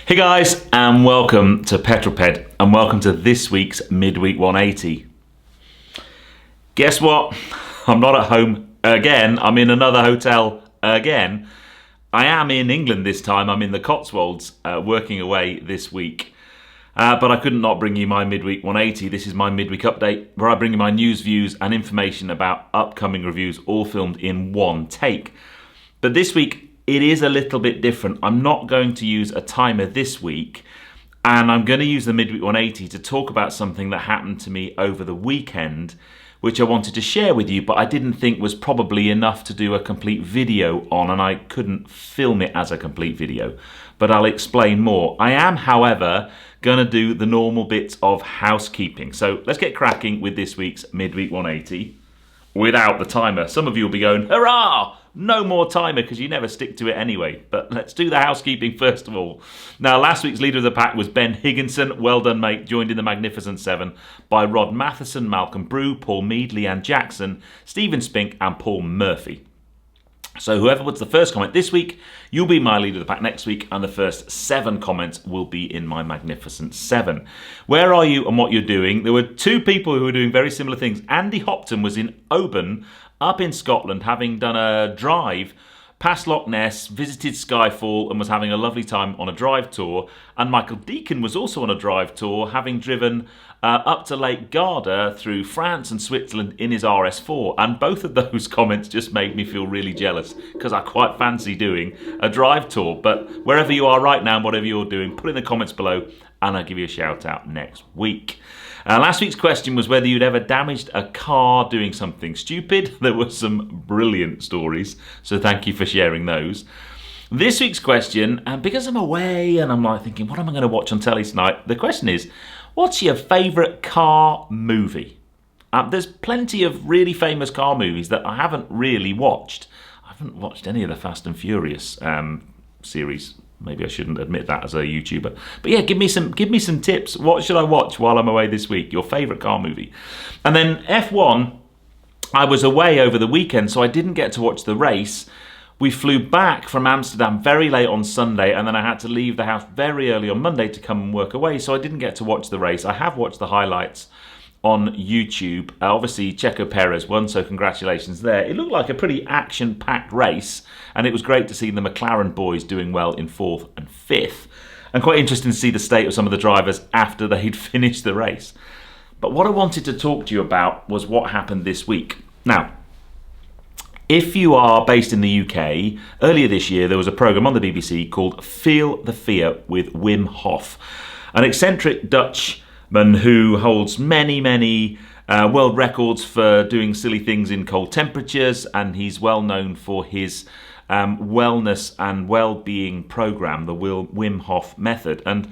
Hey guys, and welcome to Petrol Ped, and welcome to this week's Midweek 180. Guess what? I'm not at home again. I'm in another hotel again. I am in England this time. I'm in the Cotswolds, working away this week. But I couldn't not bring you my Midweek 180. This is my midweek update, where I bring you my news, views, and information about upcoming reviews, all filmed in one take. But this week, it is a little bit different. I'm not going to use a timer this week, and I'm going to use the Midweek 180 to talk about something that happened to me over the weekend, which I wanted to share with you, but I didn't think was probably enough to do a complete video on, and I couldn't film it as a complete video, but I'll explain more. I am, however, going to do the normal bits of housekeeping. So let's get cracking with this week's Midweek 180 without the timer. Some of you will be going, hurrah! No more timer, because you never stick to it anyway. But let's do the housekeeping first of all. Now, last week's leader of the pack was Ben Higginson. Well done, mate. Joined in the Magnificent Seven by Rod Matheson, Malcolm Brew, Paul Mead, Leanne Jackson, Stephen Spink, and Paul Murphy. So whoever puts the first comment this week, you'll be my leader of the pack next week, and the first 7 comments will be in my Magnificent 7. Where are you and what you're doing? There were 2 people who were doing very similar things. Andy Hopton was in Oban, up in Scotland, having done a drive past Loch Ness, visited Skyfall, and was having a lovely time on a drive tour. And Michael Deacon was also on a drive tour, having driven up to Lake Garda through France and Switzerland in his RS4. And both of those comments just made me feel really jealous, because I quite fancy doing a drive tour. But wherever you are right now and whatever you're doing, put in the comments below and I'll give you a shout out next week. Last week's question was whether you'd ever damaged a car doing something stupid. There were some brilliant stories, so thank you for sharing those. This week's question, and because I'm away and I'm like thinking, what am I going to watch on telly tonight? The question is, what's your favourite car movie? There's plenty of really famous car movies that I haven't really watched. I haven't watched any of the Fast and Furious series. Maybe I shouldn't admit that as a YouTuber. But yeah, give me some tips. What should I watch while I'm away this week? Your favourite car movie. And then F1, I was away over the weekend, so I didn't get to watch the race. We flew back from Amsterdam very late on Sunday, and then I had to leave the house very early on Monday to come and work away, so I didn't get to watch the race. I have watched the highlights on YouTube. Obviously, Checo Perez won, so congratulations there. It looked like a pretty action-packed race, and it was great to see the McLaren boys doing well in 4th and 5th. And quite interesting to see the state of some of the drivers after they'd finished the race. But what I wanted to talk to you about was what happened this week. Now, if you are based in the UK, earlier this year there was a programme on the BBC called Feel the Fear with Wim Hof, an eccentric Dutchman who holds many world records for doing silly things in cold temperatures, and he's well known for his wellness and well-being program, the Wim Hof method. And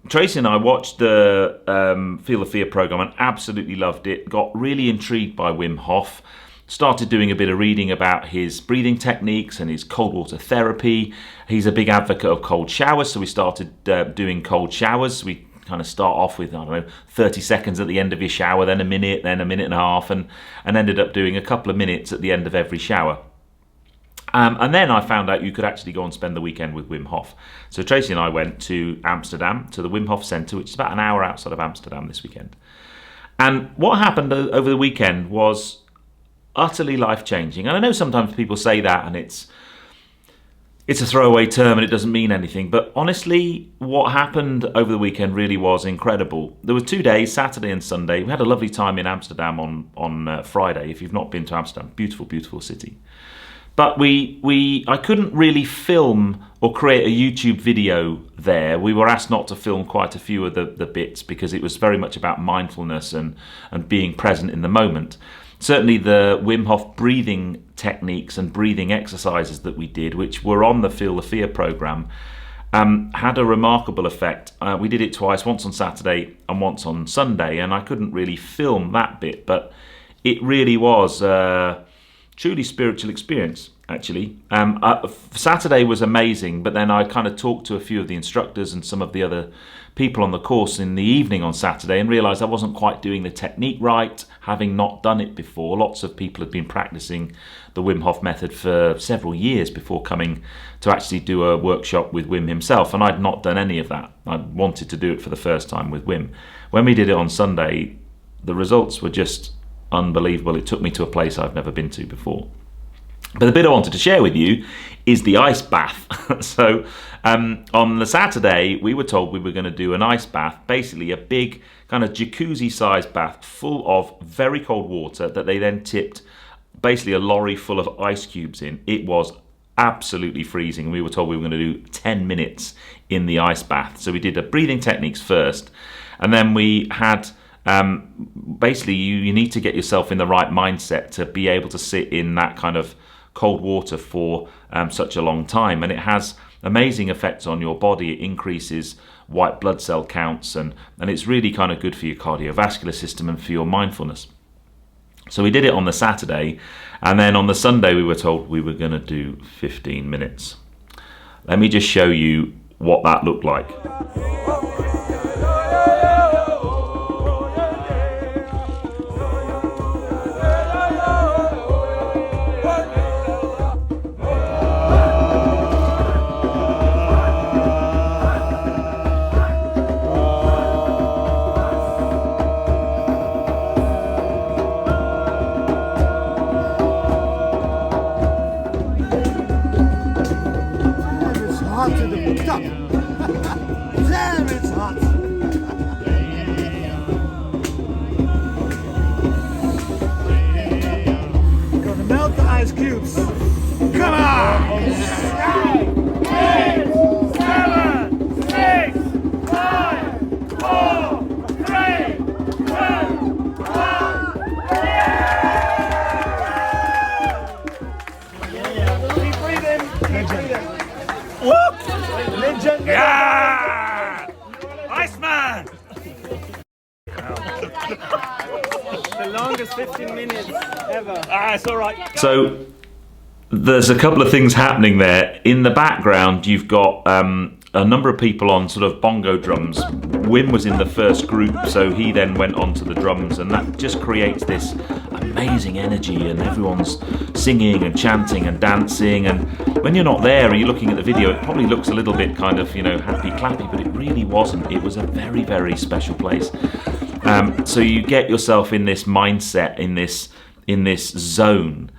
Tracy and I watched the Feel the Fear program and absolutely loved it. Got really intrigued by Wim Hof. Started doing a bit of reading about his breathing techniques and his cold water therapy. He's a big advocate of cold showers, so we started doing cold showers. We kind of start off with, 30 seconds at the end of your shower, then a minute and a half, and ended up doing a couple of minutes at the end of every shower. And then I found out you could actually go and spend the weekend with Wim Hof. So Tracy and I went to Amsterdam, to the Wim Hof Centre, which is about an hour outside of Amsterdam this weekend. And what happened over the weekend was utterly life-changing. And I know sometimes people say that and it's a throwaway term and it doesn't mean anything, but honestly, what happened over the weekend really was incredible. There were 2 days, Saturday and Sunday. We had a lovely time in Amsterdam on Friday. If you've not been to Amsterdam, beautiful, beautiful city. But I couldn't really film or create a YouTube video there. We were asked not to film quite a few of the bits because it was very much about mindfulness and being present in the moment. Certainly the Wim Hof breathing techniques and breathing exercises that we did, which were on the Feel the Fear programme, had a remarkable effect. We did it twice, once on Saturday and once on Sunday, and I couldn't really film that bit, but it really was truly spiritual experience, actually. Saturday was amazing, but then I kind of talked to a few of the instructors and some of the other people on the course in the evening on Saturday and realised I wasn't quite doing the technique right, having not done it before. Lots of people had been practicing the Wim Hof method for several years before coming to actually do a workshop with Wim himself, and I'd not done any of that. I wanted to do it for the first time with Wim. When we did it on Sunday, the results were just unbelievable. It took me to a place I've never been to before. But the bit I wanted to share with you is the ice bath. So on the Saturday, we were told we were going to do an ice bath, basically a big kind of jacuzzi-sized bath full of very cold water that they then tipped basically a lorry full of ice cubes in. It was absolutely freezing. We were told we were going to do 10 minutes in the ice bath. So we did the breathing techniques first, and then we had basically you need to get yourself in the right mindset to be able to sit in that kind of cold water for such a long time, and it has amazing effects on your body. It increases white blood cell counts, and it's really kind of good for your cardiovascular system and for your mindfulness. So we did it on the Saturday, and then on the Sunday we were told we were going to do 15 minutes. Let me just show you what that looked like. Cubes. Come on! 8, 7, 6, 5, 4, 3, 2, 1. Keep breathing. Keep breathing. Whoop! Ninja. Yeah! Iceman! The longest 15 minutes ever. It's all right. So there's a couple of things happening there. In the background, you've got a number of people on sort of bongo drums. Wim was in the first group, so he then went onto the drums, and that just creates this amazing energy, and everyone's singing and chanting and dancing. And when you're not there and you're looking at the video, it probably looks a little bit kind of, happy clappy, but it really wasn't. It was a very, very special place. So you get yourself in this mindset, in this zone,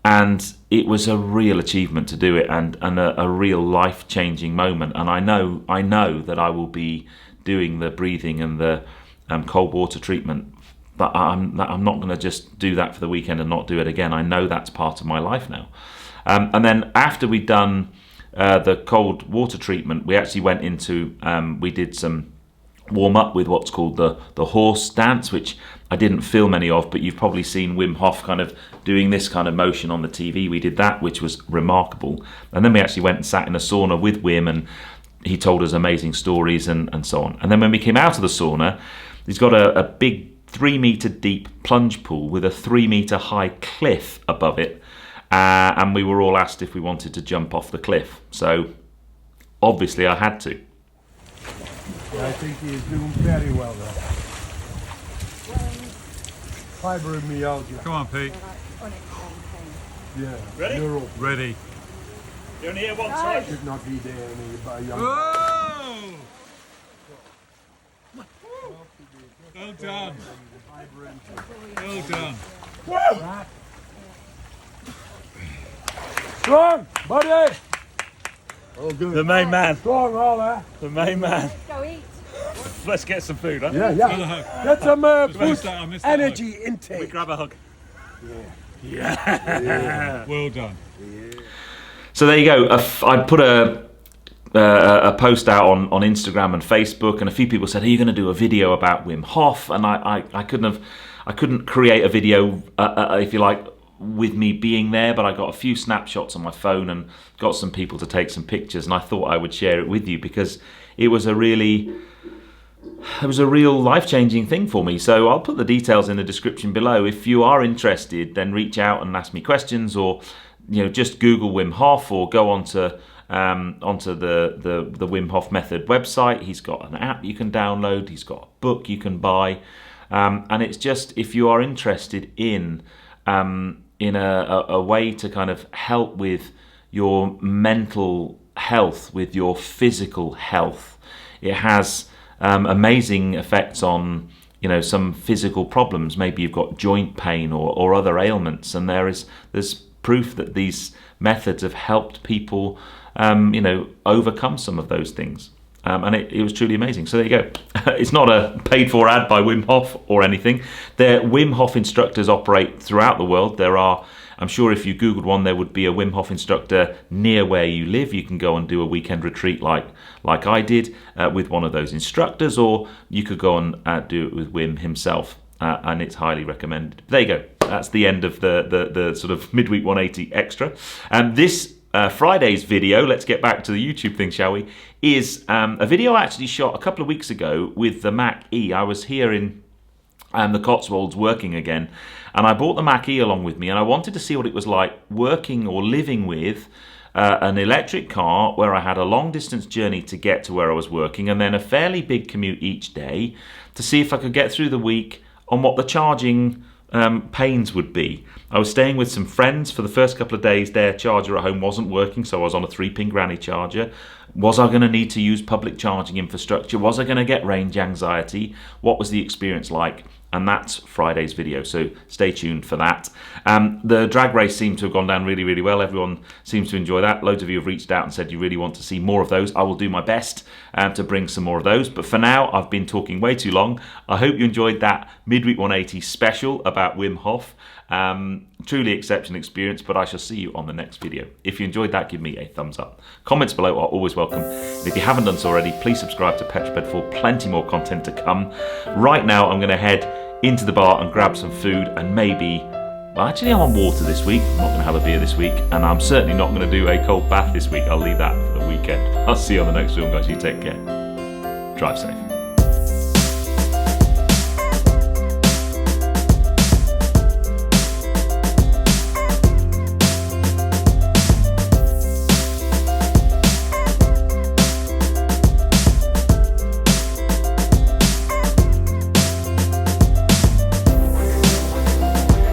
and it was a real achievement to do it, and a real life-changing moment. And I know that I will be doing the breathing and the cold water treatment, but I'm not going to just do that for the weekend and not do it again. I know that's part of my life now. And then after we'd done the cold water treatment, we actually went into we did some warm up with what's called the horse dance, which I didn't film any of, but you've probably seen Wim Hof kind of doing this kind of motion on the TV. We did that, which was remarkable. And then we actually went and sat in a sauna with Wim, and he told us amazing stories and so on. And then when we came out of the sauna, he's got a big 3-meter deep plunge pool with a 3-meter high cliff above it. And we were all asked if we wanted to jump off the cliff. So obviously I had to. I think he is doing very well there. Fibromyalgia. Come on, Pete. Yeah. Ready? Neuro. Ready. You're only here once, right? Should not be there any by young. Whoa! Well done. Well done. Strong, buddy. Oh, good. The main man. Strong, all that. The main man. Go eat. Let's get some food, huh? Yeah, Another yeah. hug. Get some I food missed that energy hug. intake. We grab a hug. Yeah. Well done. So there you go. I put a post out on Instagram and Facebook, and a few people said, "Are you going to do a video about Wim Hof?" And I couldn't create a video, if you like, with me being there, but I got a few snapshots on my phone and got some people to take some pictures, and I thought I would share it with you because it was a really it was a real life-changing thing for me. So I'll put the details in the description below. If you are interested, then reach out and ask me questions, or just Google Wim Hof, or go onto the Wim Hof Method website. He's got an app you can download. He's got a book you can buy, and it's just, if you are interested in a way to kind of help with your mental health, with your physical health. It has amazing effects on some physical problems. Maybe you've got joint pain or other ailments, and there's proof that these methods have helped people overcome some of those things. And it was truly amazing. So there you go. It's not a paid-for ad by Wim Hof or anything. The Wim Hof instructors operate throughout the world. There are, I'm sure if you Googled one, there would be a Wim Hof instructor near where you live. You can go and do a weekend retreat like I did with one of those instructors, or you could go and do it with Wim himself. And it's highly recommended. There you go. That's the end of the sort of Midweek 180 extra. And this Friday's video, let's get back to the YouTube thing, shall we, is a video I actually shot a couple of weeks ago with the Mac E. I was here in the Cotswolds working again, and I brought the Mac E along with me, and I wanted to see what it was like working or living with an electric car where I had a long distance journey to get to where I was working, and then a fairly big commute each day, to see if I could get through the week on what the charging pains would be. I was staying with some friends for the first couple of days. Their charger at home wasn't working, so I was on a 3-pin granny charger. Was I going to need to use public charging infrastructure? Was I going to get range anxiety? What was the experience like? And that's Friday's video, so stay tuned for that. The drag race seemed to have gone down really, really well. Everyone seems to enjoy that. Loads of you have reached out and said you really want to see more of those. I will do my best to bring some more of those. But for now, I've been talking way too long. I hope you enjoyed that Midweek 180 special about Wim Hof. Truly exceptional experience, but I shall see you on the next video. If you enjoyed that, give me a thumbs up. Comments below are always welcome. And if you haven't done so already, please subscribe to Petrol Ped for plenty more content to come. Right now, I'm going to head into the bar and grab some food, and maybe, well, actually I'm on water this week. I'm not going to have a beer this week, and I'm certainly not going to do a cold bath this week. I'll leave that for the weekend. I'll see you on the next film, guys. You take care. Drive safe.